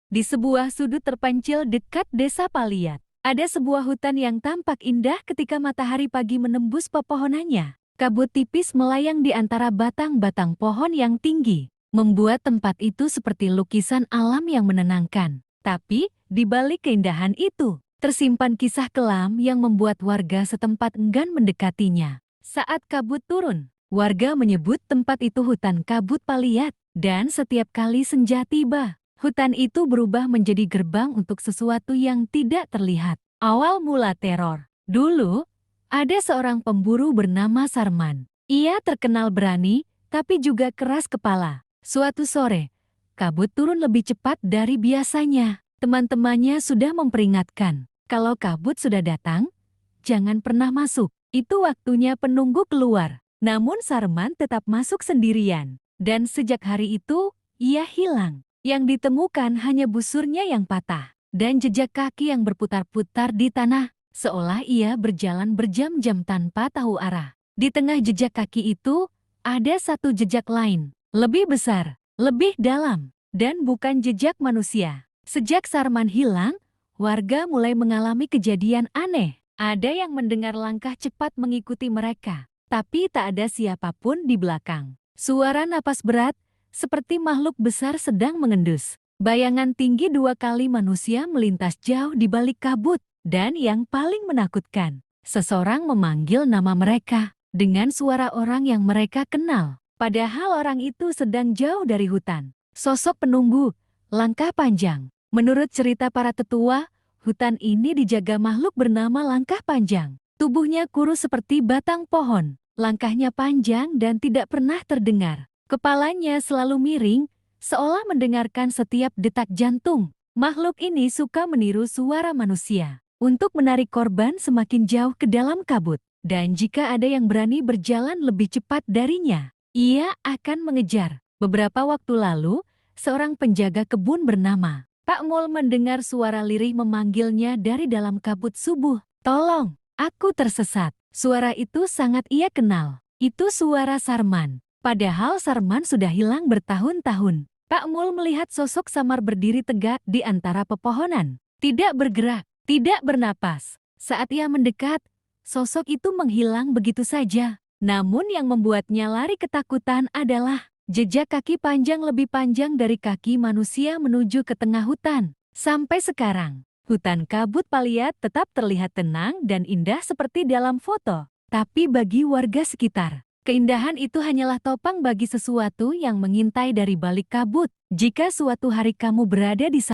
Di sebuah sudut terpencil dekat desa Paliat, ada sebuah hutan yang tampak indah ketika matahari pagi menembus pepohonannya. Kabut tipis melayang di antara batang-batang pohon yang tinggi, membuat tempat itu seperti lukisan alam yang menenangkan. Tapi, di balik keindahan itu, tersimpan kisah kelam yang membuat warga setempat enggan mendekatinya. Saat kabut turun, warga menyebut tempat itu hutan kabut Paliat, dan setiap kali senja tiba, hutan itu berubah menjadi gerbang untuk sesuatu yang tidak terlihat. Awal mula teror. Dulu, ada seorang pemburu bernama Sarman. Ia terkenal berani, tapi juga keras kepala. Suatu sore, kabut turun lebih cepat dari biasanya. Teman-temannya sudah memperingatkan, kalau kabut sudah datang, jangan pernah masuk. Itu waktunya penunggu keluar. Namun Sarman tetap masuk sendirian. Dan sejak hari itu, ia hilang. Yang ditemukan hanya busurnya yang patah, dan jejak kaki yang berputar-putar di tanah, seolah ia berjalan berjam-jam tanpa tahu arah. Di tengah jejak kaki itu, ada satu jejak lain, lebih besar, lebih dalam, dan bukan jejak manusia. Sejak Sarman hilang, warga mulai mengalami kejadian aneh. Ada yang mendengar langkah cepat mengikuti mereka, tapi tak ada siapapun di belakang. Suara napas berat, seperti makhluk besar sedang mengendus. Bayangan tinggi 2 kali manusia melintas jauh di balik kabut. Dan yang paling menakutkan, seseorang memanggil nama mereka dengan suara orang yang mereka kenal. Padahal orang itu sedang jauh dari hutan. Sosok penunggu, langkah panjang. Menurut cerita para tetua, hutan ini dijaga makhluk bernama Langkah Panjang. Tubuhnya kurus seperti batang pohon. Langkahnya panjang dan tidak pernah terdengar. Kepalanya selalu miring, seolah mendengarkan setiap detak jantung. Makhluk ini suka meniru suara manusia untuk menarik korban semakin jauh ke dalam kabut. Dan jika ada yang berani berjalan lebih cepat darinya, ia akan mengejar. Beberapa waktu lalu, seorang penjaga kebun bernama Pak Mul mendengar suara lirih memanggilnya dari dalam kabut subuh. "Tolong, aku tersesat." Suara itu sangat ia kenal. Itu suara Sarman. Padahal Sarman sudah hilang bertahun-tahun. Pak Mul melihat sosok samar berdiri tegak di antara pepohonan. Tidak bergerak, tidak bernapas. Saat ia mendekat, sosok itu menghilang begitu saja. Namun yang membuatnya lari ketakutan adalah jejak kaki panjang lebih panjang dari kaki manusia menuju ke tengah hutan. Sampai sekarang, hutan kabut Paliat tetap terlihat tenang dan indah seperti dalam foto. Tapi bagi warga sekitar, keindahan itu hanyalah topang bagi sesuatu yang mengintai dari balik kabut. Jika suatu hari kamu berada di sana,